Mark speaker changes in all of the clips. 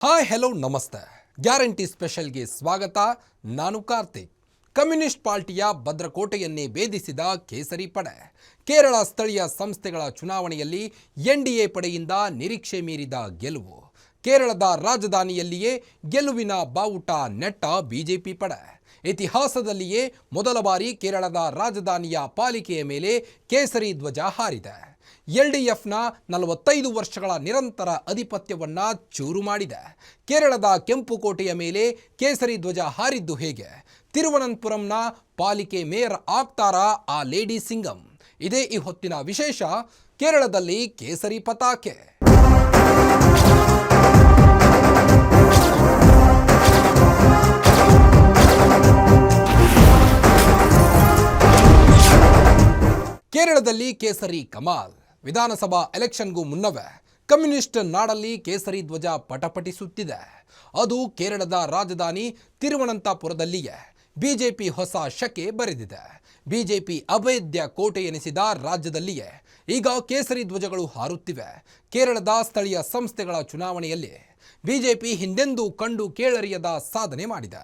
Speaker 1: Hi hello ನಮಸ್ತೆ. Guarantee ಸ್ಪೆಷಲ್ಗೆ ಸ್ವಾಗತ. ನಾನು ಕಾರ್ತಿಕ್. ಕಮ್ಯುನಿಸ್ಟ್ ಪಾರ್ಟಿಯ ಭದ್ರಕೋಟೆಯನ್ನೇ ಭೇದಿಸಿದ ಕೇಸರಿ ಪಡೆ. ಕೇರಳ ಸ್ಥಳೀಯ ಸಂಸ್ಥೆಗಳ ಚುನಾವಣೆಯಲ್ಲಿ ಎನ್ಡಿಎ ಪಡೆಯಿಂದ ನಿರೀಕ್ಷೆ ಮೀರಿದ ಗೆಲುವು. ಕೇರಳದ ರಾಜಧಾನಿಯಲ್ಲಿಯೇ ಗೆಲುವಿನ ಬಾವುಟ ನೆಟ್ಟ ಬಿಜೆಪಿ ಪಡೆ. ಇತಿಹಾಸದಲ್ಲಿಯೇ ಮೊದಲ ಬಾರಿ ಕೇರಳದ ರಾಜಧಾನಿಯ ಪಾಲಿಕೆಯ ಮೇಲೆ ಕೇಸರಿ ಧ್ವಜ ಹಾರಿದೆ. ಎಲ್ಡಿಎಫ್ನ 45 ವರ್ಷಗಳ ನಿರಂತರ ಅಧಿಪತ್ಯವನ್ನ ಚೂರು ಮಾಡಿದೆ. ಕೇರಳದ ಕೆಂಪುಕೋಟೆಯ ಮೇಲೆ ಕೇಸರಿ ಧ್ವಜ ಹಾರಿದ್ದು ಹೇಗೆ? ತಿರುವನಂತಪುರಂನ ಪಾಲಿಕೆ ಮೇಯರ್ ಆಗ್ತಾರಾ ಆ ಲೇಡಿ ಸಿಂಗಂ? ಇದೇ ಈ ಹೊತ್ತಿನ ವಿಶೇಷ. ಕೇರಳದಲ್ಲಿ ಕೇಸರಿ ಪತಾಕೆ. ಕೇರಳದಲ್ಲಿ ಕೇಸರಿ ಕಮಾಲ್. ವಿಧಾನಸಭಾ ಎಲೆಕ್ಷನ್ಗೂ ಮುನ್ನವೇ ಕಮ್ಯುನಿಸ್ಟ್ ನಾಡಲ್ಲಿ ಕೇಸರಿ ಧ್ವಜ ಪಟಪಟಿಸುತ್ತಿದೆ. ಅದು ಕೇರಳದ ರಾಜಧಾನಿ ತಿರುವನಂತಪುರದಲ್ಲಿಯೇ ಬಿಜೆಪಿ ಹೊಸ ಶಕೆ ಬರೆದಿದೆ. ಬಿಜೆಪಿ ಅಭೇದ್ಯ ಕೋಟೆ ಎನಿಸಿದ ರಾಜ್ಯದಲ್ಲಿಯೇ ಈಗ ಕೇಸರಿ ಧ್ವಜಗಳು ಹಾರುತ್ತಿವೆ. ಕೇರಳದ ಸ್ಥಳೀಯ ಸಂಸ್ಥೆಗಳ ಚುನಾವಣೆಯಲ್ಲಿ ಬಿಜೆಪಿ ಹಿಂದೆಂದೂ ಕಂಡು ಕೇಳರಿಯದ ಸಾಧನೆ ಮಾಡಿದೆ.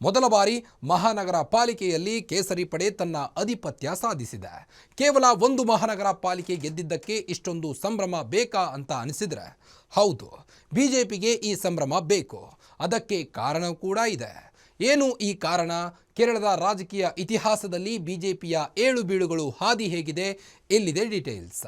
Speaker 1: ಮೊದಲ ಬಾರಿ ಮಹಾನಗರ ಪಾಲಿಕೆಯಲ್ಲಿ ಕೇಸರಿ ಪಡೆ ತನ್ನ ಅಧಿಪತ್ಯ ಸಾಧಿಸಿದೆ. ಕೇವಲ ಒಂದು ಮಹಾನಗರ ಪಾಲಿಕೆ ಗೆದ್ದಿದ್ದಕ್ಕೆ ಇಷ್ಟೊಂದು ಸಂಭ್ರಮ ಬೇಕಾ ಅಂತ ಅನಿಸಿದ್ರೆ ಹೌದು, ಬಿಜೆಪಿಗೆ ಈ ಸಂಭ್ರಮ ಬೇಕು. ಅದಕ್ಕೆ ಕಾರಣ ಕೂಡ ಇದೆ. ಏನು ಈ ಕಾರಣ? ಕೇರಳದ ರಾಜಕೀಯ ಇತಿಹಾಸದಲ್ಲಿ ಬಿಜೆಪಿಯ ಏಳು ಬೀಳುಗಳು ಹಾದಿ ಹೇಗಿದೆ? ಇಲ್ಲಿದೆ ಡೀಟೇಲ್ಸ್.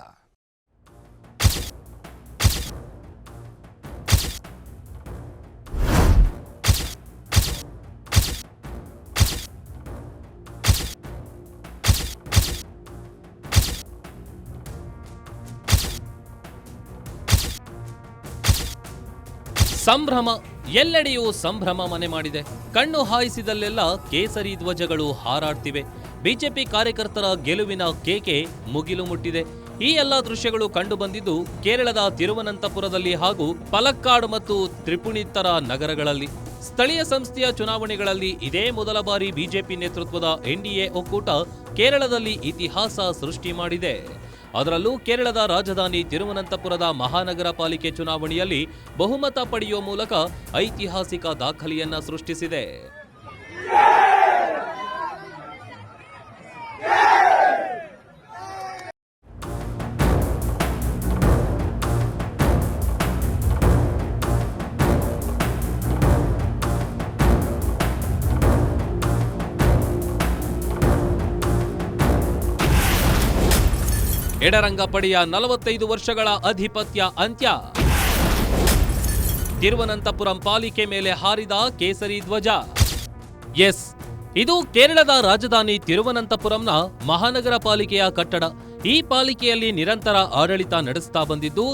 Speaker 2: ಸಂಭ್ರಮ ಎಲ್ಲೆಡೆಯೂ ಸಂಭ್ರಮ ಮನೆ ಮಾಡಿದೆ. ಕಣ್ಣು ಹಾಯಿಸಿದಲ್ಲೆಲ್ಲ ಕೇಸರಿ ಧ್ವಜಗಳು ಹಾರಾಡ್ತಿವೆ. ಬಿಜೆಪಿ ಕಾರ್ಯಕರ್ತರ ಗೆಲುವಿನ ಕೇಕೆ ಮುಗಿಲು ಮುಟ್ಟಿದೆ. ಈ ಎಲ್ಲ ದೃಶ್ಯಗಳು ಕಂಡು ಬಂದಿದ್ದು ಕೇರಳದ ತಿರುವನಂತಪುರದಲ್ಲಿ ಹಾಗೂ ಪಲಕ್ಕಾಡ್ ಮತ್ತು ತ್ರಿಪುಣಿತರ ನಗರಗಳಲ್ಲಿ. ಸ್ಥಳೀಯ ಸಂಸ್ಥೆಯ ಚುನಾವಣೆಗಳಲ್ಲಿ ಇದೇ ಮೊದಲ ಬಾರಿ ಬಿಜೆಪಿ ನೇತೃತ್ವದ ಎನ್ಡಿಎ ಒಕ್ಕೂಟ ಕೇರಳದಲ್ಲಿ ಇತಿಹಾಸ ಸೃಷ್ಟಿ ಮಾಡಿದೆ. ಅದರಲ್ಲೂ ಕೇರಳದ ರಾಜಧಾನಿ ತಿರುವನಂತಪುರದ ಮಹಾನಗರ ಪಾಲಿಕೆ ಚುನಾವಣೆಯಲ್ಲಿ ಬಹುಮತ ಪಡೆಯುವ ಮೂಲಕ ಐತಿಹಾಸಿಕ ದಾಖಲೆಯನ್ನ ಸೃಷ್ಟಿಸಿದೆ. ಎಡರಂಗ ಪಡೆಯ 45 ವರ್ಷಗಳ ಅಧಿಪತ್ಯ ಅಂತ್ಯ. ತಿರುವನಂತಪುರಂ ಪಾಲಿಕೆ ಮೇಲೆ ಹಾರಿದ ಕೇಸರಿ ಧ್ವಜ. ಎಸ್, ಇದು ಕೇರಳದ ರಾಜಧಾನಿ ತಿರುವನಂತಪುರಂನ ಮಹಾನಗರ ಪಾಲಿಕೆಯ ಕಟ್ಟಡ. ಈ ಪಾಲಿಕೆಯಲ್ಲಿ ನಿರಂತರ ಆಡಳಿತ ನಡೆಸ್ತಾ ಬಂದಿದ್ದು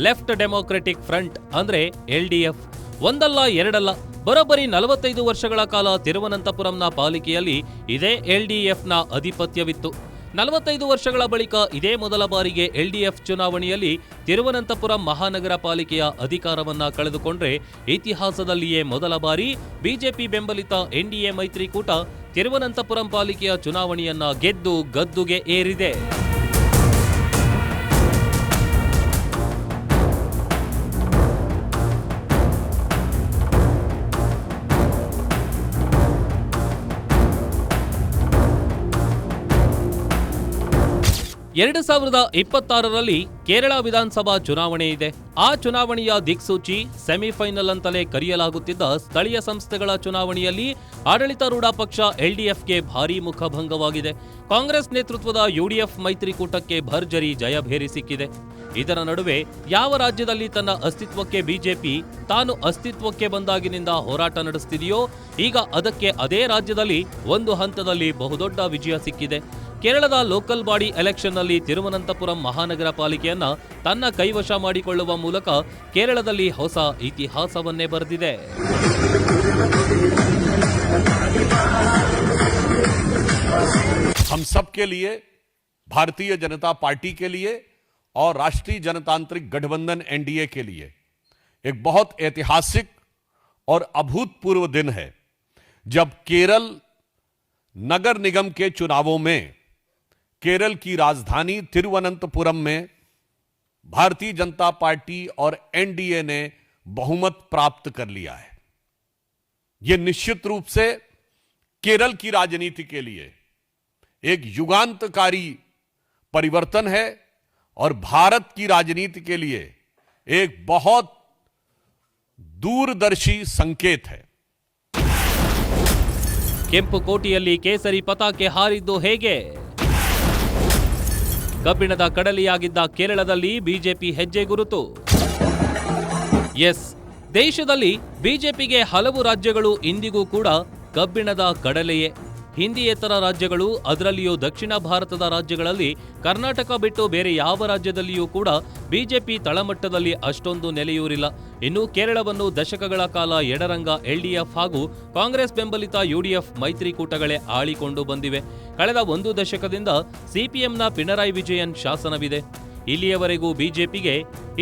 Speaker 2: ಲೆಫ್ಟ್ ಡೆಮೊಕ್ರೆಟಿಕ್ ಫ್ರಂಟ್ ಅಂದ್ರೆ ಎಲ್ಡಿಎಫ್. ಒಂದಲ್ಲ ಎರಡಲ್ಲ, ಬರೋಬ್ಬರಿ 45 ವರ್ಷಗಳ ಕಾಲ ತಿರುವನಂತಪುರಂನ ಪಾಲಿಕೆಯಲ್ಲಿ ಇದೇ ಎಲ್ಡಿಎಫ್ನ ಅಧಿಪತ್ಯವಿತ್ತು. 45 ವರ್ಷಗಳ ಬಳಿಕ ಇದೇ ಮೊದಲ ಬಾರಿಗೆ ಎಲ್ಡಿಎಫ್ ಚುನಾವಣೆಯಲ್ಲಿ ತಿರುವನಂತಪುರಂ ಮಹಾನಗರ ಪಾಲಿಕೆಯ ಅಧಿಕಾರವನ್ನ ಕಳೆದುಕೊಂಡ್ರೆ ಇತಿಹಾಸದಲ್ಲಿಯೇ ಮೊದಲ ಬಾರಿ ಬಿಜೆಪಿ ಬೆಂಬಲಿತ ಎನ್ಡಿಎ ಮೈತ್ರಿಕೂಟ ತಿರುವನಂತಪುರಂ ಪಾಲಿಕೆಯ ಚುನಾವಣೆಯನ್ನ ಗೆದ್ದು ಗದ್ದುಗೆ ಏರಿದೆ. ಎರಡು 2026ರಲ್ಲಿ ಕೇರಳ ವಿಧಾನಸಭಾ ಚುನಾವಣೆ ಇದೆ. ಆ ಚುನಾವಣೆಯ ದಿಕ್ಸೂಚಿ ಸೆಮಿಫೈನಲ್ ಅಂತಲೇ ಕರೆಯಲಾಗುತ್ತಿದ್ದ ಸ್ಥಳೀಯ ಸಂಸ್ಥೆಗಳ ಚುನಾವಣೆಯಲ್ಲಿ ಆಡಳಿತಾರೂಢ ಪಕ್ಷ ಎಲ್ಡಿಎಫ್ಗೆ ಭಾರೀ ಮುಖಭಂಗವಾಗಿದೆ. ಕಾಂಗ್ರೆಸ್ ನೇತೃತ್ವದ ಯುಡಿಎಫ್ ಮೈತ್ರಿಕೂಟಕ್ಕೆ ಭರ್ಜರಿ ಜಯಭೇರಿ ಸಿಕ್ಕಿದೆ. ಇದರ ನಡುವೆ ಯಾವ ರಾಜ್ಯದಲ್ಲಿ ತನ್ನ ಅಸ್ತಿತ್ವಕ್ಕೆ ಬಿಜೆಪಿ ತಾನು ಅಸ್ತಿತ್ವಕ್ಕೆ ಬಂದಾಗಿನಿಂದ ಹೋರಾಟ ನಡೆಸುತ್ತಿದೆಯೋ ಈಗ ಅದಕ್ಕೆ ಅದೇ ರಾಜ್ಯದಲ್ಲಿ ಒಂದು ಹಂತದಲ್ಲಿ ಬಹುದೊಡ್ಡ ವಿಜಯ ಸಿಕ್ಕಿದೆ. ಕೇರಳದ ಲೋಕಲ್ ಬಾಡಿ ಎಲೆಕ್ಷನ್ನಲ್ಲಿ ತಿರುವನಂತಪುರಂ ಮಹಾನಗರ ಪಾಲಿಕೆಯನ್ನ ತನ್ನ ಕೈವಶ ಮಾಡಿಕೊಳ್ಳುವ ಮೂಲಕ ಕೇರಳದಲ್ಲಿ ಹೊಸ ಇತಿಹಾಸವನ್ನೇ ಬರೆದಿದೆ.
Speaker 3: हम सब के लिए, भारतीय जनता पार्टी के लिए और राष्ट्रीय जनतांत्रिक गठबंधन एनडीए के लिए एक बहुत ऐतिहासिक और अभूतपूर्व दिन है, जब केरल नगर निगम के चुनावों में केरल की राजधानी तिरुवनंतपुरम में भारतीय जनता पार्टी और एनडीए ने बहुमत प्राप्त कर लिया है। यह निश्चित रूप से केरल की राजनीति के लिए एक युगांतकारी परिवर्तन है और भारत की राजनीति के लिए एक बहुत दूरदर्शी संकेत है।
Speaker 2: ಕೆಂಪು ಕೋಟೆಯಲ್ಲಿ ಕೇಸರಿ ಪತಾಕೆ ಹಾರಿದ್ದು ಹೇಗೆ? ಕಬ್ಬಿಣದ ಕಡಲೆಯಾಗಿದ್ದ ಕೇರಳದಲ್ಲಿ ಬಿಜೆಪಿ ಹೆಜ್ಜೆ ಗುರುತು. ಎಸ್, ದೇಶದಲ್ಲಿ ಬಿಜೆಪಿಗೆ ಹಲವು ರಾಜ್ಯಗಳು ಇಂದಿಗೂ ಕೂಡ ಕಬ್ಬಿಣದ ಕಡಲೆಯೇ. ಹಿಂದಿಯೇತರ ರಾಜ್ಯಗಳು, ಅದರಲ್ಲಿಯೂ ದಕ್ಷಿಣ ಭಾರತದ ರಾಜ್ಯಗಳಲ್ಲಿ ಕರ್ನಾಟಕ ಬಿಟ್ಟು ಬೇರೆ ಯಾವ ರಾಜ್ಯದಲ್ಲಿಯೂ ಕೂಡ ಬಿಜೆಪಿ ತಳಮಟ್ಟದಲ್ಲಿ ಅಷ್ಟೊಂದು ನೆಲೆಯೂರಿಲ್ಲ. ಇನ್ನು ಕೇರಳವನ್ನು ದಶಕಗಳ ಕಾಲ ಎಡರಂಗ ಎಲ್ಡಿಎಫ್ ಹಾಗೂ ಕಾಂಗ್ರೆಸ್ ಬೆಂಬಲಿತ ಯುಡಿಎಫ್ ಮೈತ್ರಿಕೂಟಗಳೇ ಆಳಿಕೊಂಡು ಬಂದಿವೆ. ಕಳೆದ ಒಂದು ದಶಕದಿಂದ ಸಿಪಿಎಂನ ಪಿಣರಾಯಿ ವಿಜಯನ್ ಶಾಸನವಿದೆ. ಇಲ್ಲಿಯವರೆಗೂ ಬಿಜೆಪಿಗೆ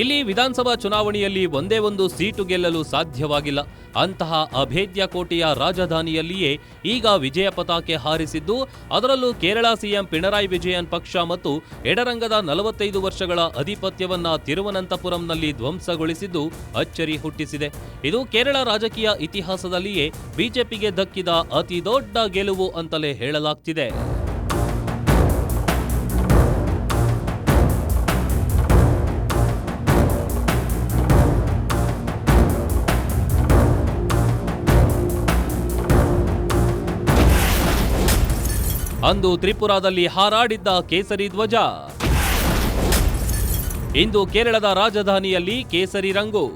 Speaker 2: ಇಲ್ಲಿ ವಿಧಾನಸಭಾ ಚುನಾವಣೆಯಲ್ಲಿ ಒಂದೇ ಒಂದು ಸೀಟು ಗೆಲ್ಲಲು ಸಾಧ್ಯವಾಗಿಲ್ಲ. ಅಂತಹ ಅಭೇದ್ಯ ಕೋಟೆಯ ರಾಜಧಾನಿಯಲ್ಲಿಯೇ ಈಗ ವಿಜಯ ಪತಾಕೆ ಹಾರಿಸಿದ್ದು, ಅದರಲ್ಲೂ ಕೇರಳ ಸಿಎಂ ಪಿಣರಾಯಿ ವಿಜಯನ್ ಪಕ್ಷ ಮತ್ತು ಎಡರಂಗದ 45 ವರ್ಷಗಳ ಅಧಿಪತ್ಯವನ್ನ ತಿರುವನಂತಪುರಂನಲ್ಲಿ ಧ್ವಂಸಗೊಳಿಸಿದ್ದು ಅಚ್ಚರಿ ಹುಟ್ಟಿಸಿದೆ. ಇದು ಕೇರಳ ರಾಜಕೀಯ ಇತಿಹಾಸದಲ್ಲಿಯೇ ಬಿಜೆಪಿಗೆ ದಕ್ಕಿದ ಅತಿ ದೊಡ್ಡ ಗೆಲುವು ಅಂತಲೇ ಹೇಳಲಾಗ್ತಿದೆ. ಅಂದು ತ್ರಿಪುರಾದಲ್ಲಿ ಹಾರಾಡಿದ್ದ ಕೇಸರಿ ಧ್ವಜ, ಇಂದು ಕೇರಳದ ರಾಜಧಾನಿಯಲ್ಲಿ ಕೇಸರಿ ರಂಗು.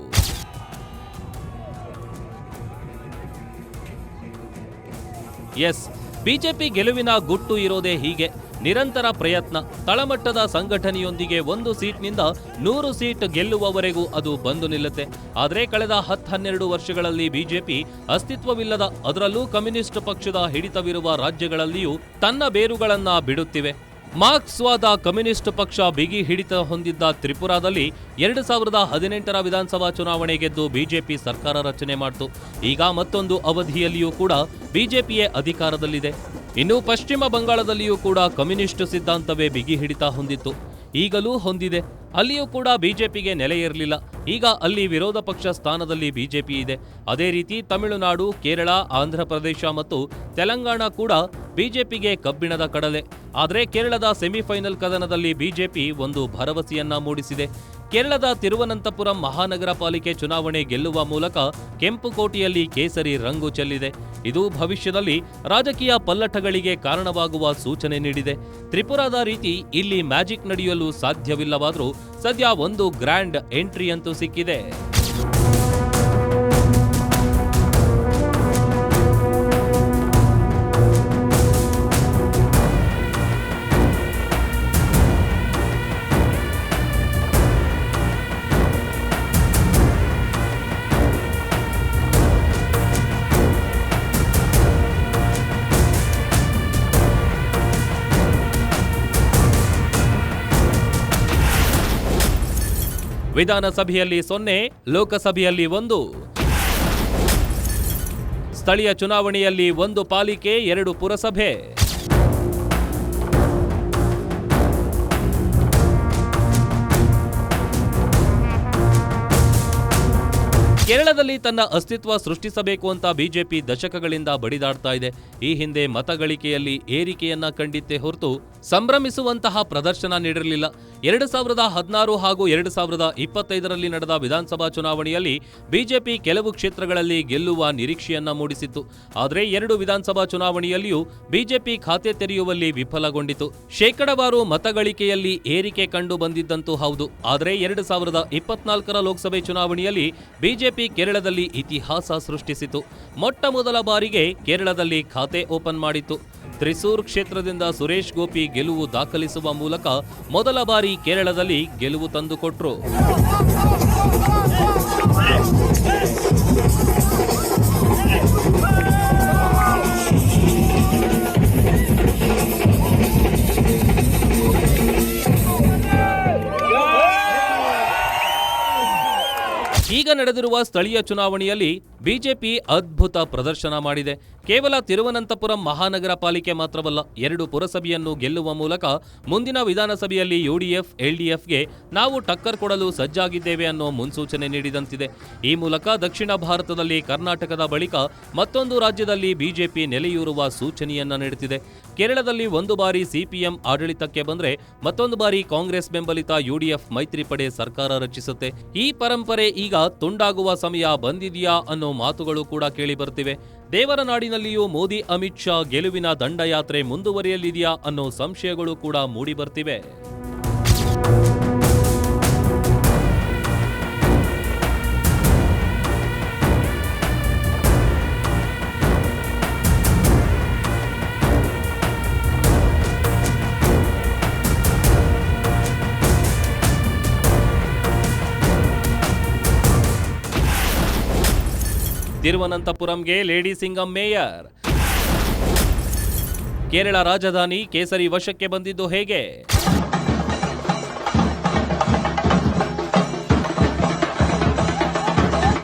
Speaker 2: ಎಸ್, ಬಿಜೆಪಿ ಗೆಲುವಿನ ಗುಟ್ಟು ಇರೋದೇ ಹೀಗೆ. ನಿರಂತರ ಪ್ರಯತ್ನ, ತಳಮಟ್ಟದ ಸಂಘಟನೆಯೊಂದಿಗೆ 1 ಸೀಟ್ನಿಂದ 100 ಸೀಟ್ ಗೆಲ್ಲುವವರೆಗೂ ಅದು ಬಂದು ನಿಲ್ಲುತ್ತೆ. ಆದರೆ ಕಳೆದ 10-12 ವರ್ಷಗಳಲ್ಲಿ ಬಿಜೆಪಿ ಅಸ್ತಿತ್ವವಿಲ್ಲದ, ಅದರಲ್ಲೂ ಕಮ್ಯುನಿಸ್ಟ್ ಪಕ್ಷದ ಹಿಡಿತವಿರುವ ರಾಜ್ಯಗಳಲ್ಲಿಯೂ ತನ್ನ ಬೇರುಗಳನ್ನ ಬಿಡುತ್ತಿವೆ. ಮಾರ್ಕ್ಸ್ವಾದ ಕಮ್ಯುನಿಸ್ಟ್ ಪಕ್ಷ ಬಿಗಿ ಹಿಡಿತ ಹೊಂದಿದ್ದ ತ್ರಿಪುರಾದಲ್ಲಿ 2018ರ ವಿಧಾನಸಭಾ ಚುನಾವಣೆ ಗೆದ್ದು ಬಿಜೆಪಿ ಸರ್ಕಾರ ರಚನೆ ಮಾಡಿತು. ಈಗ ಮತ್ತೊಂದು ಅವಧಿಯಲ್ಲಿಯೂ ಕೂಡ ಬಿಜೆಪಿಯೇ ಅಧಿಕಾರದಲ್ಲಿದೆ. ಇನ್ನು ಪಶ್ಚಿಮ ಬಂಗಾಳದಲ್ಲಿಯೂ ಕೂಡ ಕಮ್ಯುನಿಸ್ಟ್ ಸಿದ್ಧಾಂತವೇ ಬಿಗಿ ಹಿಡಿತ ಹೊಂದಿತ್ತು, ಈಗಲೂ ಹೊಂದಿದೆ. ಅಲ್ಲಿಯೂ ಕೂಡ ಬಿಜೆಪಿಗೆ ನೆಲೆ ಇರಲಿಲ್ಲ. ಈಗ ಅಲ್ಲಿ ವಿರೋಧ ಪಕ್ಷ ಸ್ಥಾನದಲ್ಲಿ ಬಿಜೆಪಿ ಇದೆ. ಅದೇ ರೀತಿ ತಮಿಳುನಾಡು, ಕೇರಳ, ಆಂಧ್ರ ಪ್ರದೇಶ ಮತ್ತು ತೆಲಂಗಾಣ ಕೂಡ ಬಿಜೆಪಿಗೆ ಕಬ್ಬಿಣದ ಕಡಲೆ. ಆದರೆ ಕೇರಳದ ಸೆಮಿಫೈನಲ್ ಕದನದಲ್ಲಿ ಬಿಜೆಪಿ ಒಂದು ಭರವಸೆಯನ್ನ ಮೂಡಿಸಿದೆ. ಕೇರಳದ ತಿರುವನಂತಪುರಂ ಮಹಾನಗರ ಪಾಲಿಕೆ ಚುನಾವಣೆ ಗೆಲ್ಲುವ ಮೂಲಕ ಕೆಂಪು ಕೋಟೆಯಲ್ಲಿ ಕೇಸರಿ ರಂಗು ಚೆಲ್ಲಿದೆ. ಇದು ಭವಿಷ್ಯದಲ್ಲಿ ರಾಜಕೀಯ ಪಲ್ಲಟಗಳಿಗೆ ಕಾರಣವಾಗುವ ಸೂಚನೆ ನೀಡಿದೆ. ತ್ರಿಪುರಾದ ರೀತಿ ಇಲ್ಲಿ ಮ್ಯಾಜಿಕ್ ನಡೆಯಲು ಸಾಧ್ಯವಿಲ್ಲವಾದರೂ ಸದ್ಯ ಒಂದು ಗ್ರ್ಯಾಂಡ್ ಎಂಟ್ರಿ ಅಂತೂ ಸಿಕ್ಕಿದೆ. ವಿಧಾನಸಭೆಯಲ್ಲಿ 0, ಲೋಕಸಭೆಯಲ್ಲಿ 1. ಸ್ಥಳೀಯ ಚುನಾವಣೆಯಲ್ಲಿ 1 ಪಾಲಿಕೆ, 2 ಪುರಸಭೆ. ಕೇರಳದಲ್ಲಿ ತನ್ನ ಅಸ್ತಿತ್ವ ಸೃಷ್ಟಿಸಬೇಕು ಅಂತ ಬಿಜೆಪಿ ದಶಕಗಳಿಂದ ಬಡಿದಾಡ್ತಾ ಇದೆ. ಈ ಹಿಂದೆ ಮತಗಳಿಕೆಯಲ್ಲಿ ಏರಿಕೆಯನ್ನ ಕಂಡಿತ್ತೇ ಹೊರತು ಸಂಭ್ರಮಿಸುವಂತಹ ಪ್ರದರ್ಶನ ನೀಡಿರಲಿಲ್ಲ. 2016 ಹಾಗೂ 2025ರಲ್ಲಿ ನಡೆದ ವಿಧಾನಸಭಾ ಚುನಾವಣೆಯಲ್ಲಿ ಬಿಜೆಪಿ ಕೆಲವು ಕ್ಷೇತ್ರಗಳಲ್ಲಿ ಗೆಲ್ಲುವ ನಿರೀಕ್ಷೆಯನ್ನ ಮೂಡಿಸಿತ್ತು. ಆದರೆ 2 ವಿಧಾನಸಭಾ ಚುನಾವಣೆಯಲ್ಲಿಯೂ ಬಿಜೆಪಿ ಖಾತೆ ತೆರೆಯುವಲ್ಲಿ ವಿಫಲಗೊಂಡಿತು. ಶೇಕಡವಾರು ಮತಗಳಿಕೆಯಲ್ಲಿ ಏರಿಕೆ ಕಂಡು ಬಂದಿದ್ದಂತೂ ಹೌದು. ಆದರೆ 2024ರ ಲೋಕಸಭೆ ಚುನಾವಣೆಯಲ್ಲಿ ಬಿಜೆಪಿ ಕೇರಳದಲ್ಲಿ ಇತಿಹಾಸ ಸೃಷ್ಟಿಸಿತು. ಮೊಟ್ಟ ಮೊದಲ ಬಾರಿಗೆ ಕೇರಳದಲ್ಲಿ ಖಾತೆ ಓಪನ್ ಮಾಡಿತ್ತು. ತ್ರಿಸೂರ್ ಕ್ಷೇತ್ರದಿಂದ ಸುರೇಶ್ ಗೋಪಿ ಗೆಲುವು ದಾಖಲಿಸುವ ಮೂಲಕ ಮೊದಲ ಬಾರಿ ಕೇರಳದಲ್ಲಿ ಗೆಲುವು ತಂದುಕೊಟ್ರು. ಈಗ ನಡೆದಿರುವ ಸ್ಥಳೀಯ ಚುನಾವಣೆಯಲ್ಲಿ ಬಿಜೆಪಿ ಅದ್ಭುತ ಪ್ರದರ್ಶನ ಮಾಡಿದೆ. ಕೇವಲ ತಿರುವನಂತಪುರಂ ಮಹಾನಗರ ಪಾಲಿಕೆ ಮಾತ್ರವಲ್ಲ, 2 ಪುರಸಭೆಯನ್ನು ಗೆಲ್ಲುವ ಮೂಲಕ ಮುಂದಿನ ವಿಧಾನಸಭೆಯಲ್ಲಿ ಯುಡಿಎಫ್ ಎಲ್ಡಿಎಫ್ಗೆ ನಾವು ಟಕ್ಕರ್ ಕೊಡಲು ಸಜ್ಜಾಗಿದ್ದೇವೆ ಅನ್ನೋ ಮುನ್ಸೂಚನೆ ನೀಡಿದಂತಿದೆ. ಈ ಮೂಲಕ ದಕ್ಷಿಣ ಭಾರತದಲ್ಲಿ ಕರ್ನಾಟಕದ ಬಳಿಕ ಮತ್ತೊಂದು ರಾಜ್ಯದಲ್ಲಿ ಬಿಜೆಪಿ ನೆಲೆಯೂರುವ ಸೂಚನೆಯನ್ನ ನೀಡುತ್ತಿದೆ. ಕೇರಳದಲ್ಲಿ ಒಂದು ಬಾರಿ ಸಿಪಿಎಂ ಆಡಳಿತಕ್ಕೆ ಬಂದ್ರೆ ಮತ್ತೊಂದು ಬಾರಿ ಕಾಂಗ್ರೆಸ್ ಬೆಂಬಲಿತ ಯುಡಿಎಫ್ ಮೈತ್ರಿ ಪಡೆ ಸರ್ಕಾರ ರಚಿಸುತ್ತೆ. ಈ ಪರಂಪರೆ ಈಗ ತುಂಡಾಗುವ ಸಮಯ ಬಂದಿದೆಯಾ ಅನ್ನೋ ಮಾತುಗಳು ಕೂಡ ಕೇಳಿ ಬರ್ತಿವೆ. ದೇವರ ನಾಡಿನಲ್ಲಿಯೂ ಮೋದಿ ಅಮಿತ್ ಶಾ ಗೆಲುವಿನ ದಂಡಯಾತ್ರೆ ಮುಂದುವರಿಯಲಿದೆಯಾ ಅನ್ನೋ ಸಂಶಯಗಳು ಕೂಡ ಮೂಡಿ ಬರ್ತಿವೆ. ತಿರುವನಂತಪುರಂಗೆ ಲೇಡಿ ಸಿಂಗಂ ಮೇಯರ್. ಕೇರಳ ರಾಜಧಾನಿ ಕೇಸರಿ ವಶಕ್ಕೆ ಬಂದಿದ್ದು ಹೇಗೆ?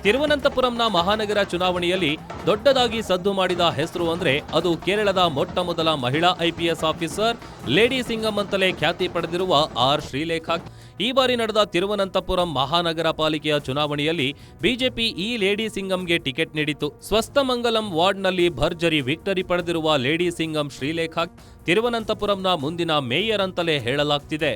Speaker 2: ತಿರುವನಂತಪುರಂನ ಮಹಾನಗರ ಚುನಾವಣೆಯಲ್ಲಿ ದೊಡ್ಡದಾಗಿ ಸದ್ದು ಮಾಡಿದ ಹೆಸರು ಅಂದ್ರೆ ಅದು ಕೇರಳದ ಮೊಟ್ಟ ಮೊದಲ ಮಹಿಳಾ ಐಪಿಎಸ್ ಆಫೀಸರ್ ಲೇಡಿ ಸಿಂಗಂ ಅಂತಲೇ ಖ್ಯಾತಿ ಪಡೆದಿರುವ ಆರ್ ಶ್ರೀಲೇಖಾ. ಈ ಬಾರಿ ನಡೆದ ತಿರುವನಂತಪುರಂ ಮಹಾನಗರ ಪಾಲಿಕೆಯ ಚುನಾವಣೆಯಲ್ಲಿ ಬಿಜೆಪಿ ಈ ಲೇಡಿ ಸಿಂಗಂಗೆ ಟಿಕೆಟ್ ನೀಡಿತು. ಸ್ವಸ್ಥಮಂಗಲಂ ವಾರ್ಡ್ನಲ್ಲಿ ಭರ್ಜರಿ ವಿಕ್ಟರಿ ಪಡೆದಿರುವ ಲೇಡಿ ಸಿಂಗಂ ಶ್ರೀಲೇಖಾ ತಿರುವನಂತಪುರಂನ ಮುಂದಿನ ಮೇಯರ್ ಅಂತಲೇ ಹೇಳಲಾಗ್ತಿದೆ.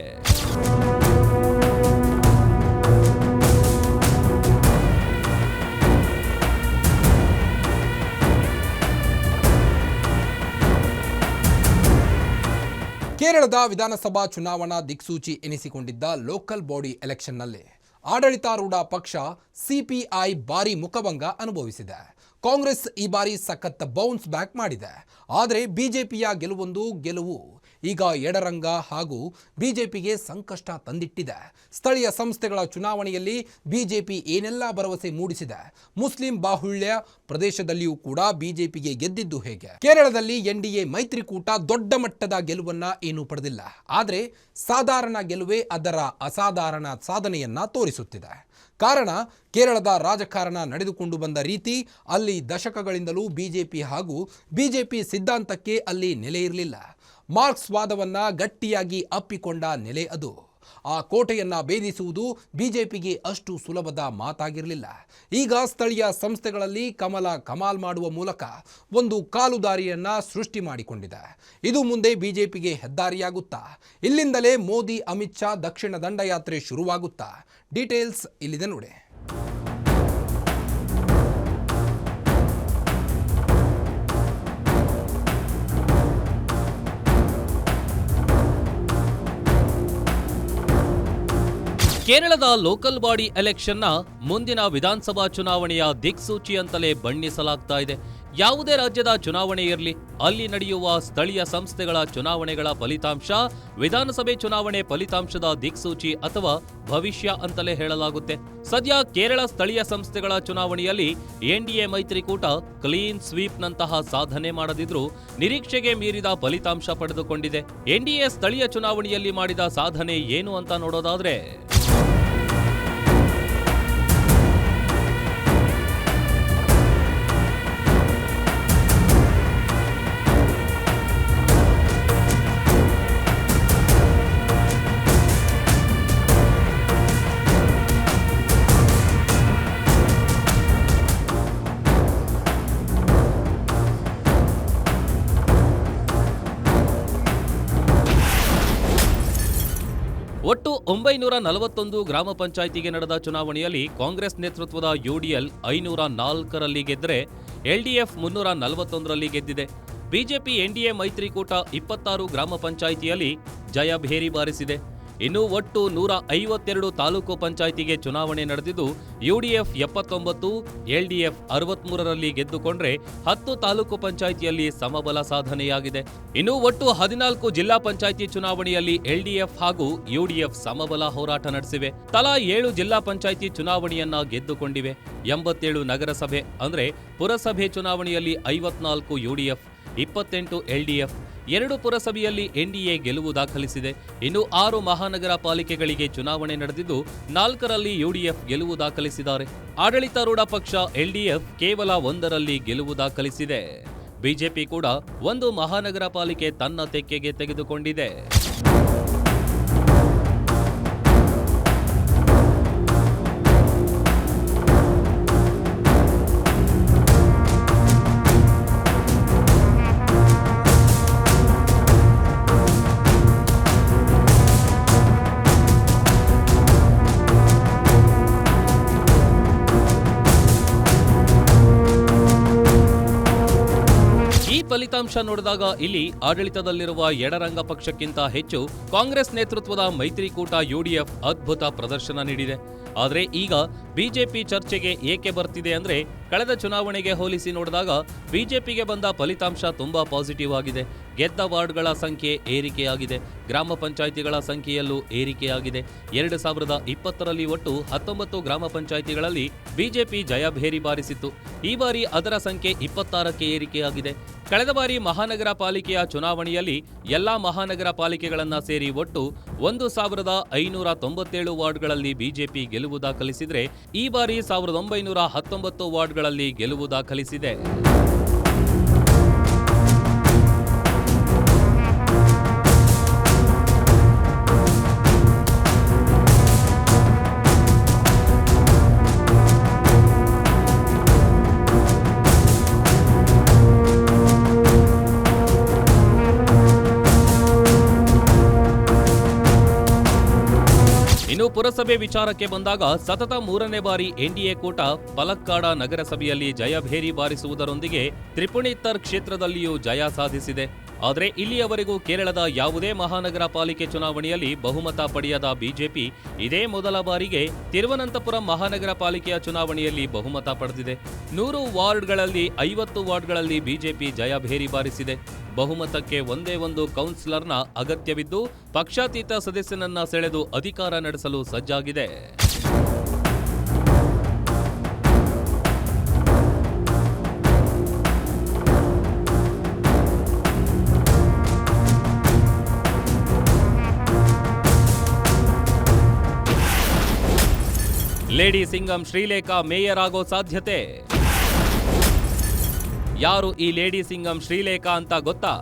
Speaker 1: ಕೇರಳದ ವಿಧಾನಸಭಾ ಚುನಾವಣಾ ದಿಕ್ಸೂಚಿ ಎನಿಸಿಕೊಂಡಿದ್ದ ಲೋಕಲ್ ಬಾಡಿ ಎಲೆಕ್ಷನ್ನಲ್ಲಿ ಆಡಳಿತಾರೂಢ ಪಕ್ಷ ಸಿಪಿಐ ಭಾರಿ ಮುಖಭಂಗ ಅನುಭವಿಸಿದೆ. ಕಾಂಗ್ರೆಸ್ ಈ ಬಾರಿ ಸಖತ್ ಬೌನ್ಸ್ ಬ್ಯಾಕ್ ಮಾಡಿದೆ. ಆದರೆ ಬಿಜೆಪಿಯ ಗೆಲುವು ಈಗ ಎಡರಂಗ ಹಾಗೂ ಬಿಜೆಪಿಗೆ ಸಂಕಷ್ಟ ತಂದಿಟ್ಟಿದೆ. ಸ್ಥಳೀಯ ಸಂಸ್ಥೆಗಳ ಚುನಾವಣೆಯಲ್ಲಿ ಬಿಜೆಪಿ ಏನೆಲ್ಲ ಭರವಸೆ ಮೂಡಿಸಿದೆ? ಮುಸ್ಲಿಂ ಬಾಹುಳ್ಯ ಪ್ರದೇಶದಲ್ಲಿಯೂ ಕೂಡ ಬಿಜೆಪಿಗೆ ಗೆದ್ದಿದ್ದು ಹೇಗೆ? ಕೇರಳದಲ್ಲಿ ಎನ್ಡಿಎ ಮೈತ್ರಿಕೂಟ ದೊಡ್ಡ ಮಟ್ಟದ ಗೆಲುವನ್ನ ಏನೂ ಪಡೆದಿಲ್ಲ. ಆದರೆ ಸಾಧಾರಣ ಗೆಲುವೇ ಅದರ ಅಸಾಧಾರಣ ಸಾಧನೆಯನ್ನ ತೋರಿಸುತ್ತಿದೆ. ಕಾರಣ ಕೇರಳದ ರಾಜಕಾರಣ ನಡೆದುಕೊಂಡು ಬಂದ ರೀತಿ. ಅಲ್ಲಿ ದಶಕಗಳಿಂದಲೂ ಬಿಜೆಪಿ ಹಾಗೂ ಬಿಜೆಪಿ ಸಿದ್ಧಾಂತಕ್ಕೆ ಅಲ್ಲಿ ನೆಲೆ ಇರಲಿಲ್ಲ. ಮಾರ್ಕ್ಸ್ವಾದವನ್ನ ಗಟ್ಟಿಯಾಗಿ ಅಪ್ಪಿಕೊಂಡ ನೆಲೆ ಅದು. ಆ ಕೋಟೆಯನ್ನ ಭೇದಿಸುವುದು ಬಿಜೆಪಿಗೆ ಅಷ್ಟು ಸುಲಭದ ಮಾತಾಗಿರಲಿಲ್ಲ. ಈಗ ಸ್ಥಳೀಯ ಸಂಸ್ಥೆಗಳಲ್ಲಿ ಕಮಾಲ್ ಮಾಡುವ ಮೂಲಕ ಒಂದು ಕಾಲುದಾರಿಯನ್ನ ಸೃಷ್ಟಿ ಮಾಡಿಕೊಂಡಿದೆ. ಇದು ಮುಂದೆ ಬಿಜೆಪಿಗೆ ಹೆದ್ದಾರಿಯಾಗುತ್ತಾ? ಇಲ್ಲಿಂದಲೇ ಮೋದಿ ಅಮಿತ್ ಶಾ ದಕ್ಷಿಣ ದಂಡಯಾತ್ರೆ ಶುರುವಾಗುತ್ತಾ? ಡೀಟೇಲ್ಸ್ ಇಲ್ಲಿದೆ ನೋಡಿ.
Speaker 2: ಕೇರಳದ ಲೋಕಲ್ ಬಾಡಿ ಎಲೆಕ್ಷನ್ನ ಮುಂದಿನ ವಿಧಾನಸಭಾ ಚುನಾವಣೆಯ ದಿಕ್ಸೂಚಿ ಅಂತಲೇ ಬಣ್ಣಿಸಲಾಗ್ತಾ ಇದೆ. ಯಾವುದೇ ರಾಜ್ಯದ ಚುನಾವಣೆ ಇರಲಿ, ಅಲ್ಲಿ ನಡೆಯುವ ಸ್ಥಳೀಯ ಸಂಸ್ಥೆಗಳ ಚುನಾವಣೆಗಳ ಫಲಿತಾಂಶ ವಿಧಾನಸಭೆ ಚುನಾವಣೆ ಫಲಿತಾಂಶದ ದಿಕ್ಸೂಚಿ ಅಥವಾ ಭವಿಷ್ಯ ಅಂತಲೇ ಹೇಳಲಾಗುತ್ತೆ. ಸದ್ಯ ಕೇರಳ ಸ್ಥಳೀಯ ಸಂಸ್ಥೆಗಳ ಚುನಾವಣೆಯಲ್ಲಿ ಎನ್ಡಿಎ ಮೈತ್ರಿಕೂಟ ಕ್ಲೀನ್ ಸ್ವೀಪ್ನಂತಹ ಸಾಧನೆ ಮಾಡದಿದ್ರೂ ನಿರೀಕ್ಷೆಗೆ ಮೀರಿದ ಫಲಿತಾಂಶ ಪಡೆದುಕೊಂಡಿದೆ. ಎನ್ಡಿಎ ಸ್ಥಳೀಯ ಚುನಾವಣೆಯಲ್ಲಿ ಮಾಡಿದ ಸಾಧನೆ ಏನು ಅಂತ ನೋಡೋದಾದ್ರೆ, ಒಟ್ಟು 941 ಗ್ರಾಮ ಪಂಚಾಯಿತಿಗೆ ನಡೆದ ಚುನಾವಣೆಯಲ್ಲಿ ಕಾಂಗ್ರೆಸ್ ನೇತೃತ್ವದ ಯುಡಿಎಲ್ 504ರಲ್ಲಿ ಗೆದ್ದರೆ ಎಲ್ಡಿಎಫ್ 341ರಲ್ಲಿ ಗೆದ್ದಿದೆ. ಬಿಜೆಪಿ ಎನ್ಡಿಎ ಮೈತ್ರಿಕೂಟ 26 ಗ್ರಾಮ ಪಂಚಾಯಿತಿಯಲ್ಲಿ ಜಯಭೇರಿ ಬಾರಿಸಿದೆ. ಇನ್ನು ಒಟ್ಟು 152 ತಾಲೂಕು ಪಂಚಾಯಿತಿಗೆ ಚುನಾವಣೆ ನಡೆದಿದ್ದು ಯುಡಿಎಫ್ 79, ಎಲ್ಡಿಎಫ್ 63ರಲ್ಲಿ ಗೆದ್ದುಕೊಂಡ್ರೆ 10 ತಾಲೂಕು ಪಂಚಾಯಿತಿಯಲ್ಲಿ ಸಮಬಲ ಸಾಧನೆಯಾಗಿದೆ. ಇನ್ನು ಒಟ್ಟು 14 ಜಿಲ್ಲಾ ಪಂಚಾಯಿತಿ ಚುನಾವಣೆಯಲ್ಲಿ ಎಲ್ಡಿಎಫ್ ಹಾಗೂ ಯುಡಿಎಫ್ ಸಮಬಲ ಹೋರಾಟ ನಡೆಸಿವೆ. ತಲಾ 7 ಜಿಲ್ಲಾ ಪಂಚಾಯಿತಿ ಚುನಾವಣೆಯನ್ನ ಗೆದ್ದುಕೊಂಡಿವೆ. 87 ನಗರಸಭೆ ಅಂದ್ರೆ ಪುರಸಭೆ ಚುನಾವಣೆಯಲ್ಲಿ 54 ಯುಡಿಎಫ್, 28 ಎಲ್ಡಿಎಫ್, 2 ಪುರಸಭೆಯಲ್ಲಿ ಎನ್ಡಿಎ ಗೆಲುವು ದಾಖಲಿಸಿದೆ. ಇನ್ನು 6 ಮಹಾನಗರ ಪಾಲಿಕೆಗಳಿಗೆ ಚುನಾವಣೆ ನಡೆದಿದ್ದು 4ರಲ್ಲಿ ಯುಡಿಎಫ್ ಗೆಲುವು ದಾಖಲಿಸಿದ್ದಾರೆ. ಆಡಳಿತಾರೂಢ ಪಕ್ಷ ಎಲ್ಡಿಎಫ್ ಕೇವಲ 1ರಲ್ಲಿ ಗೆಲುವು ದಾಖಲಿಸಿದೆ. ಬಿಜೆಪಿ ಕೂಡ ಒಂದು ಮಹಾನಗರ ಪಾಲಿಕೆ ತನ್ನ ತೆಕ್ಕೆಗೆ ತೆಗೆದುಕೊಂಡಿದೆ. ಫಲಿತಾಂಶ ನೋಡಿದಾಗ ಇಲ್ಲಿ ಆಡಳಿತದಲ್ಲಿರುವ ಎಡರಂಗ ಪಕ್ಷಕ್ಕಿಂತ ಹೆಚ್ಚು ಕಾಂಗ್ರೆಸ್ ನೇತೃತ್ವದ ಮೈತ್ರಿಕೂಟ ಯುಡಿಎಫ್ ಅದ್ಭುತ ಪ್ರದರ್ಶನ ನೀಡಿದೆ. ಆದರೆ ಈಗ ಬಿಜೆಪಿ ಚರ್ಚೆಗೆ ಏಕೆ ಬರ್ತಿದೆ ಅಂದ್ರೆ, ಕಳೆದ ಚುನಾವಣೆಗೆ ಹೋಲಿಸಿ ನೋಡಿದಾಗ ಬಿಜೆಪಿಗೆ ಬಂದ ಫಲಿತಾಂಶ ತುಂಬಾ ಪಾಸಿಟಿವ್ ಆಗಿದೆ. ಗೆದ್ದ ವಾರ್ಡ್ಗಳ ಸಂಖ್ಯೆ ಏರಿಕೆಯಾಗಿದೆ, ಗ್ರಾಮ ಪಂಚಾಯಿತಿಗಳ ಸಂಖ್ಯೆಯಲ್ಲೂ ಏರಿಕೆಯಾಗಿದೆ. 2020ರಲ್ಲಿ ಒಟ್ಟು 19 ಗ್ರಾಮ ಪಂಚಾಯಿತಿಗಳಲ್ಲಿ ಬಿಜೆಪಿ ಜಯಭೇರಿ ಬಾರಿಸಿತ್ತು. ಈ ಬಾರಿ ಅದರ ಸಂಖ್ಯೆ 26ಕ್ಕೆ ಏರಿಕೆಯಾಗಿದೆ. ಕಳೆದ ಬಾರಿ ಮಹಾನಗರ ಪಾಲಿಕೆಯ ಚುನಾವಣೆಯಲ್ಲಿ ಎಲ್ಲಾ ಮಹಾನಗರ ಪಾಲಿಕೆಗಳನ್ನ ಸೇರಿ ಒಟ್ಟು 1597 ವಾರ್ಡ್ಗಳಲ್ಲಿ ಬಿಜೆಪಿ ಗೆಲುವು ದಾಖಲಿಸಿದ್ರೆ, ಈ ಬಾರಿ 1919 ವಾರ್ಡ್ಗಳಲ್ಲಿ ಗೆಲುವು ದಾಖಲಿಸಿದೆ. ಇನ್ನು ಪುರಸಭೆ ವಿಚಾರಕ್ಕೆ ಬಂದಾಗ ಸತತ 3ನೇ ಬಾರಿ ಎನ್ಡಿಎ ಕೂಟ ಪಲಕ್ಕಾಡ ನಗರಸಭೆಯಲ್ಲಿ ಜಯಭೇರಿ ಬಾರಿಸುವುದರೊಂದಿಗೆ ತ್ರಿಪುಣಿತ್ತರ್ ಕ್ಷೇತ್ರದಲ್ಲಿಯೂ ಜಯ ಸಾಧಿಸಿದೆ. ಆದರೆ ಇಲ್ಲಿಯವರೆಗೂ ಕೇರಳದ ಯಾವುದೇ ಮಹಾನಗರ ಪಾಲಿಕೆ ಚುನಾವಣೆಯಲ್ಲಿ ಬಹುಮತ ಪಡೆಯದ ಬಿಜೆಪಿ ಇದೇ ಮೊದಲ ಬಾರಿಗೆ ತಿರುವನಂತಪುರಂ ಮಹಾನಗರ ಪಾಲಿಕೆಯ ಚುನಾವಣೆಯಲ್ಲಿ ಬಹುಮತ ಪಡೆದಿದೆ. 100 ವಾರ್ಡ್ಗಳಲ್ಲಿ 50 ವಾರ್ಡ್ಗಳಲ್ಲಿ ಬಿಜೆಪಿ ಜಯಭೇರಿ ಬಾರಿಸಿದೆ. ಬಹುಮತಕ್ಕೆ ಒಂದೇ ಒಂದು ಕೌನ್ಸಿಲರ್ನ ಅಗತ್ಯವಿದ್ದು ಪಕ್ಷಾತೀತ ಸದಸ್ಯನನ್ನ ಸೆಳೆದು ಅಧಿಕಾರ ನಡೆಸಲು ಸಜ್ಜಾಗಿದೆ. ಲೇಡಿ ಸಿಂಗಂ ಶ್ರೀಲೇಖಾ ಮೇಯರ್ ಆಗೋ ಸಾಧ್ಯತೆ. ಯಾರು ಈ ಲೇಡಿ ಸಿಂಗಂ ಶ್ರೀಲೇಖಾ ಅಂತ ಗೊತ್ತಾ?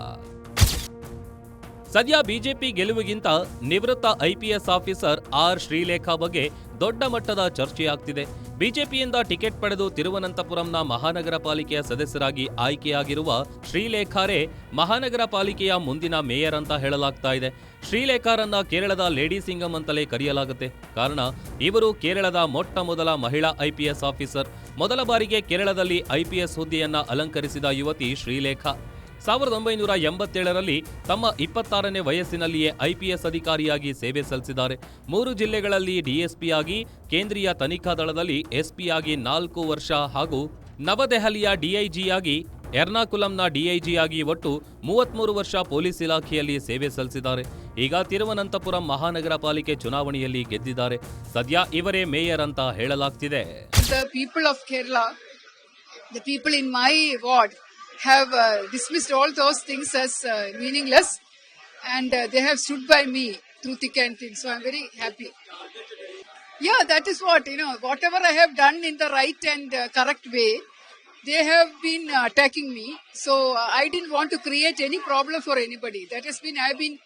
Speaker 2: ಸದ್ಯ ಬಿಜೆಪಿ ಗೆಲುವಿಗಿಂತ ನಿವೃತ್ತ ಐಪಿಎಸ್ ಆಫೀಸರ್ ಆರ್ ಶ್ರೀಲೇಖಾ ಬಗ್ಗೆ ದೊಡ್ಡ ಮಟ್ಟದ ಚರ್ಚೆಯಾಗ್ತಿದೆ. ಬಿಜೆಪಿಯಿಂದ ಟಿಕೆಟ್ ಪಡೆದು ತಿರುವನಂತಪುರಂನ ಮಹಾನಗರ ಪಾಲಿಕೆಯ ಸದಸ್ಯರಾಗಿ ಆಯ್ಕೆಯಾಗಿರುವ ಶ್ರೀಲೇಖಾರೇ ಮಹಾನಗರ ಪಾಲಿಕೆಯ ಮುಂದಿನ ಮೇಯರ್ ಅಂತ ಹೇಳಲಾಗ್ತಾ ಇದೆ. ಶ್ರೀಲೇಖಾರನ್ನ ಕೇರಳದ ಲೇಡಿ ಸಿಂಗಂ ಅಂತಲೇ ಕರೆಯಲಾಗುತ್ತೆ. ಕಾರಣ, ಇವರು ಕೇರಳದ ಮೊಟ್ಟ ಮೊದಲ ಮಹಿಳಾ ಐಪಿಎಸ್ ಆಫೀಸರ್. ಮೊದಲ ಬಾರಿಗೆ ಕೇರಳದಲ್ಲಿ ಐಪಿಎಸ್ ಹುದ್ದೆಯನ್ನ ಅಲಂಕರಿಸಿದ ಯುವತಿ ಶ್ರೀಲೇಖಾ. 1987ರಲ್ಲಿ ತಮ್ಮ 26ನೇ ವಯಸ್ಸಿನಲ್ಲಿಯೇ ಐಪಿಎಸ್ ಅಧಿಕಾರಿಯಾಗಿ ಸೇವೆ ಸಲ್ಲಿಸಿದ್ದಾರೆ. 3 ಜಿಲ್ಲೆಗಳಲ್ಲಿ ಡಿಎಸ್ಪಿ ಆಗಿ, ಕೇಂದ್ರೀಯ ತನಿಖಾ ದಳದಲ್ಲಿ ಎಸ್ಪಿ ಆಗಿ 4 ವರ್ಷ ಹಾಗೂ ನವದೆಹಲಿಯ ಡಿಐಜಿಯಾಗಿ, ಎರ್ನಾಕುಲಂನ ಡಿಐಜಿಯಾಗಿ ಒಟ್ಟು 33 ವರ್ಷ ಪೊಲೀಸ್ ಇಲಾಖೆಯಲ್ಲಿ ಸೇವೆ ಸಲ್ಲಿಸಿದ್ದಾರೆ. ಈಗ ತಿರುವನಂತಪುರಂ ಮಹಾನಗರ ಪಾಲಿಕೆ ಚುನಾವಣೆಯಲ್ಲಿ ಗೆದ್ದಿದ್ದಾರೆ. ಸದ್ಯ ಇವರೇ ಮೇಯರ್ ಅಂತ ಹೇಳಲಾಗ್ತಿದೆ.
Speaker 4: The people of Kerala, the people in my ward have dismissed all those things as meaningless, and they have stood by me through thick and thin. So I'm very happy. Yeah, that is what, whatever I have done in the right and correct way, they have been attacking me. So I didn't want to create any problem for anybody. That has been, I have been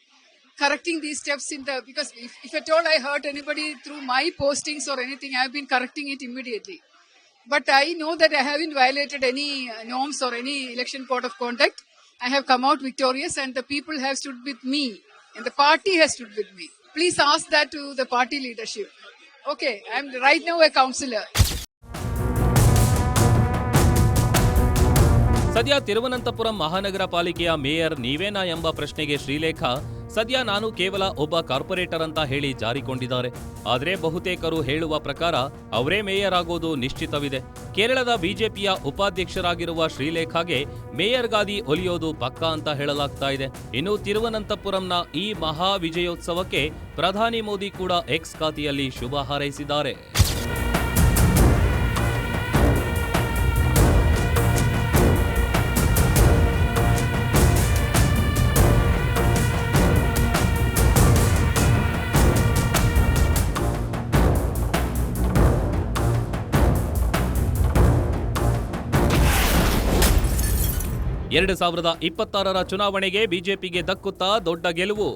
Speaker 4: correcting these steps because if at all I hurt anybody through my postings or anything, I have been correcting it immediately. But I know that I haven't violated any norms or any election code of conduct. I have come out victorious and the people have stood with me and the party has stood with me. Please ask that to the party leadership. Okay, I am right now a councillor.
Speaker 2: ಸದ್ಯ ತಿರುವನಂತಪುರಂ ಮಹಾನಗರ ಪಾಲಿಕೆಯ mayor ನೀವೇನಾ ಎಂಬ ಪ್ರಶ್ನೆಗೆ ಶ್ರೀಲೇಖಾ, ಸದ್ಯ ನಾನು ಕೇವಲ ಒಬ್ಬ corporate ಅಂತ ಹೇಳಿ ಜಾರಿಕೊಂಡಿದ್ದಾರೆ. ಆದರೆ ಬಹುತೇಕರು ಹೇಳುವ ಪ್ರಕಾರ ಅವರೇ ಮೇಯರ್ ಆಗೋದು ನಿಶ್ಚಿತವಿದೆ. ಕೇರಳದ ಬಿಜೆಪಿಯ ಉಪಾಧ್ಯಕ್ಷರಾಗಿರುವ ಶ್ರೀಲೇಖಾಗೆ ಮೇಯರ್ ಗಾದಿ ಒಲಿಯೋದು ಪಕ್ಕಾ ಅಂತ ಹೇಳಲಾಗ್ತಾ ಇದೆ. ಇನ್ನು ತಿರುವನಂತಪುರಂನ ಈ ಮಹಾ ವಿಜಯೋತ್ಸವಕ್ಕೆ ಪ್ರಧಾನಿ ಮೋದಿ ಕೂಡ ಎಕ್ಸ್ ಖಾತೆಯಲ್ಲಿ ಶುಭ ಹಾರೈಸಿದ್ದಾರೆ. 2026ರ ಚುನಾವಣೆಗೆ ಬಿಜೆಪಿಗೆ ದಕ್ಕುತ್ತಾ ದೊಡ್ಡ ಗೆಲುವು.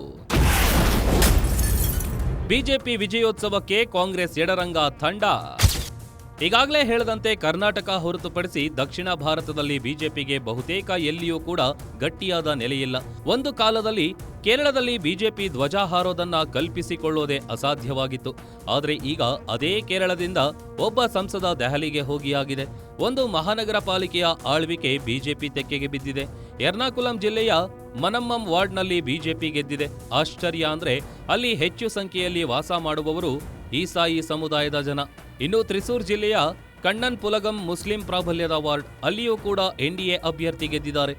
Speaker 2: ಬಿಜೆಪಿ ವಿಜಯೋತ್ಸವಕ್ಕೆ ಕಾಂಗ್ರೆಸ್ ಎಡರಂಗ ತಂಡ. ಈಗಾಗಲೇ ಹೇಳದಂತೆ ಕರ್ನಾಟಕ ಹೊರತುಪಡಿಸಿ ದಕ್ಷಿಣ ಭಾರತದಲ್ಲಿ ಬಿಜೆಪಿಗೆ ಬಹುತೇಕ ಎಲ್ಲಿಯೂ ಕೂಡ ಗಟ್ಟಿಯಾದ ನೆಲೆಯಿಲ್ಲ. ಒಂದು ಕಾಲದಲ್ಲಿ ಕೇರಳದಲ್ಲಿ ಬಿಜೆಪಿ ಧ್ವಜ ಹಾರೋದನ್ನ ಕಲ್ಪಿಸಿಕೊಳ್ಳೋದೇ ಅಸಾಧ್ಯವಾಗಿತ್ತು. ಆದರೆ ಈಗ ಅದೇ ಕೇರಳದಿಂದ ಒಬ್ಬ ಸಂಸದ ದೆಹಲಿಗೆ ಹೋಗಿಯಾಗಿದೆ. ಒಂದು ಮಹಾನಗರ ಪಾಲಿಕೆಯ ಆಳ್ವಿಕೆ ಬಿಜೆಪಿ ತೆಕ್ಕೆಗೆ ಬಿದ್ದಿದೆ. ಎರ್ನಾಕುಲಂ ಜಿಲ್ಲೆಯ ಮನಮ್ಮಂ ವಾರ್ಡ್ನಲ್ಲಿ ಬಿಜೆಪಿ ಗೆದ್ದಿದೆ. ಆಶ್ಚರ್ಯ ಅಂದ್ರೆ ಅಲ್ಲಿ ಹೆಚ್ಚು ಸಂಖ್ಯೆಯಲ್ಲಿ ವಾಸ ಮಾಡುವವರು ಈಸಾಯಿ ಸಮುದಾಯದ ಜನ. ಇನ್ನು ತ್ರಿಸೂರ್ ಜಿಲ್ಲೆಯ ಕಣ್ಣನ್ ಪುಲಗಂ ಮುಸ್ಲಿಂ ಪ್ರಾಬಲ್ಯದ ವಾರ್ಡ್, ಅಲ್ಲಿಯೂ ಕೂಡ ಎನ್ಡಿಎ ಅಭ್ಯರ್ಥಿ ಗೆದ್ದಿದ್ದಾರೆ.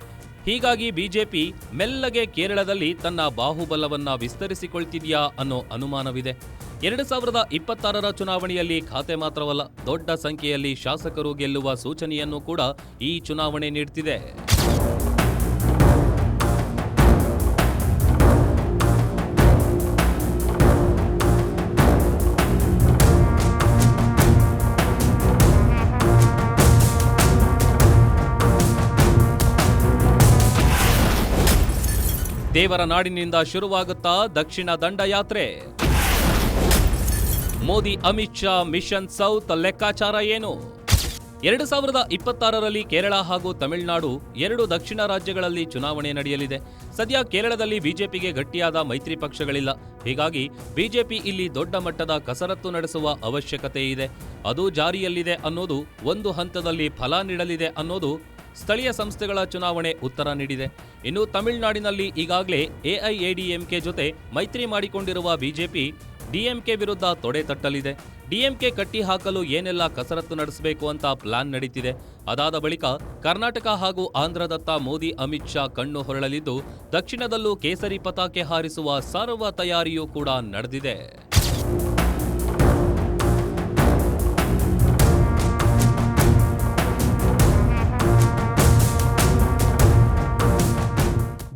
Speaker 2: ಹೀಗಾಗಿ ಬಿಜೆಪಿ ಮೆಲ್ಲಗೆ ಕೇರಳದಲ್ಲಿ ತನ್ನ ಬಾಹುಬಲವನ್ನ ವಿಸ್ತರಿಸಿಕೊಳ್ತಿದ್ಯಾ ಅನ್ನೋ ಅನುಮಾನವಿದೆ. 2026ರ ಚುನಾವಣೆಯಲ್ಲಿ ಖಾತೆ ಮಾತ್ರವಲ್ಲ, ದೊಡ್ಡ ಸಂಖ್ಯೆಯಲ್ಲಿ ಶಾಸಕರು ಗೆಲ್ಲುವ ಸೂಚನೆಯನ್ನು ಕೂಡ ಈ ಚುನಾವಣೆ ನೀಡ್ತಿದೆ. ದೇವರ ನಾಡಿನಿಂದ ಶುರುವಾಗುತ್ತಾ ದಕ್ಷಿಣ ದಂಡಯಾತ್ರೆ. ಮೋದಿ ಅಮಿತ್ ಶಾ ಮಿಷನ್ ಸೌತ್ ಲೆಕ್ಕಾಚಾರ ಏನು? 2026ರಲ್ಲಿ ಕೇರಳ ಹಾಗೂ ತಮಿಳುನಾಡು ಎರಡು ದಕ್ಷಿಣ ರಾಜ್ಯಗಳಲ್ಲಿ ಚುನಾವಣೆ ನಡೆಯಲಿದೆ. ಸದ್ಯ ಕೇರಳದಲ್ಲಿ ಬಿಜೆಪಿಗೆ ಗಟ್ಟಿಯಾದ ಮೈತ್ರಿ ಪಕ್ಷಗಳಿಲ್ಲ. ಹೀಗಾಗಿ ಬಿಜೆಪಿ ಇಲ್ಲಿ ದೊಡ್ಡ ಮಟ್ಟದ ಕಸರತ್ತು ನಡೆಸುವ ಅವಶ್ಯಕತೆ ಇದೆ. ಅದು ಜಾರಿಯಲ್ಲಿದೆ ಅನ್ನೋದು, ಒಂದು ಹಂತದಲ್ಲಿ ಫಲ ನೀಡಲಿದೆ ಅನ್ನೋದು ಸ್ಥಳೀಯ ಸಂಸ್ಥೆಗಳ ಚುನಾವಣೆ ಉತ್ತರ ನೀಡಿದೆ. ಇನ್ನು ತಮಿಳುನಾಡಿನಲ್ಲಿ ಈಗಾಗಲೇ ಎಐಎಡಿಎಂಕೆ ಜೊತೆ ಮೈತ್ರಿ ಮಾಡಿಕೊಂಡಿರುವ ಬಿಜೆಪಿ ಡಿಎಂಕೆ ವಿರುದ್ಧ ತೊಡೆ ತಟ್ಟಲಿದೆ. ಡಿಎಂಕೆ ಕಟ್ಟಿ ಹಾಕಲು ಏನೆಲ್ಲ ಕಸರತ್ತು ನಡೆಸಬೇಕು ಅಂತ ಪ್ಲಾನ್ ನಡೀತಿದೆ. ಅದಾದ ಬಳಿಕ ಕರ್ನಾಟಕ ಹಾಗೂ ಆಂಧ್ರದತ್ತ ಮೋದಿ ಅಮಿತ್ ಶಾ ಕಣ್ಣು ಹೊರಳಲಿದ್ದು, ದಕ್ಷಿಣದಲ್ಲೂ ಕೇಸರಿ ಪತಾಕೆ ಹಾರಿಸುವ ಸರ್ವ ತಯಾರಿಯೂ ಕೂಡ ನಡೆದಿದೆ.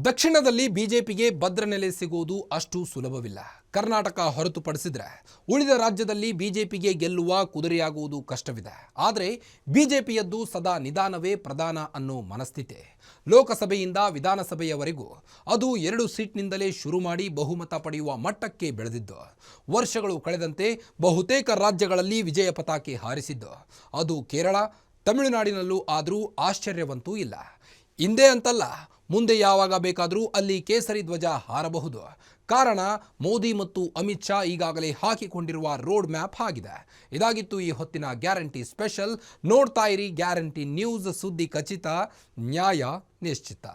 Speaker 1: ದಕ್ಷಿಣದಲ್ಲಿ ಬಿಜೆಪಿಗೆ ಭದ್ರನೆಲೆ ಸಿಗುವುದು ಅಷ್ಟು ಸುಲಭವಿಲ್ಲ. ಕರ್ನಾಟಕ ಹೊರತುಪಡಿಸಿದ್ರೆ ಉಳಿದ ರಾಜ್ಯದಲ್ಲಿ ಬಿಜೆಪಿಗೆ ಗೆಲ್ಲುವ ಕುದುರೆಯಾಗುವುದು ಕಷ್ಟವಿದೆ. ಆದರೆ ಬಿಜೆಪಿಯದ್ದು ಸದಾ ನಿಧಾನವೇ ಪ್ರಧಾನ ಅನ್ನೋ ಮನಸ್ಥಿತಿ. ಲೋಕಸಭೆಯಿಂದ ವಿಧಾನಸಭೆಯವರೆಗೂ ಅದು 2 ಸೀಟ್ನಿಂದಲೇ ಶುರು ಮಾಡಿ ಬಹುಮತ ಪಡೆಯುವ ಮಟ್ಟಕ್ಕೆ ಬೆಳೆದಿದ್ದು, ವರ್ಷಗಳು ಕಳೆದಂತೆ ಬಹುತೇಕ ರಾಜ್ಯಗಳಲ್ಲಿ ವಿಜಯ ಪತಾಕೆ ಹಾರಿಸಿದ್ದು, ಅದು ಕೇರಳ ತಮಿಳುನಾಡಿನಲ್ಲೂ ಆದರೂ ಆಶ್ಚರ್ಯವಂತೂ ಇಲ್ಲ. ಹಿಂದೆ ಅಂತಲ್ಲ, ಮುಂದೆ ಯಾವಾಗ ಬೇಕಾದರೂ ಅಲ್ಲಿ ಕೇಸರಿ ಧ್ವಜ ಹಾರಬಹುದು. ಕಾರಣ ಮೋದಿ ಮತ್ತು ಅಮಿತ್ ಶಾ ಈಗಾಗಲೇ ಹಾಕಿಕೊಂಡಿರುವ ರೋಡ್ ಮ್ಯಾಪ್ ಆಗಿದೆ. ಇದಾಗಿತ್ತು ಈ ಹೊತ್ತಿನ ಗ್ಯಾರಂಟಿ ಸ್ಪೆಷಲ್. ನೋಡ್ತಾ ಇರಿ ಗ್ಯಾರಂಟಿ ನ್ಯೂಸ್, ಸುದ್ದಿ ಖಚಿತ, ನ್ಯಾಯ ನಿಶ್ಚಿತ.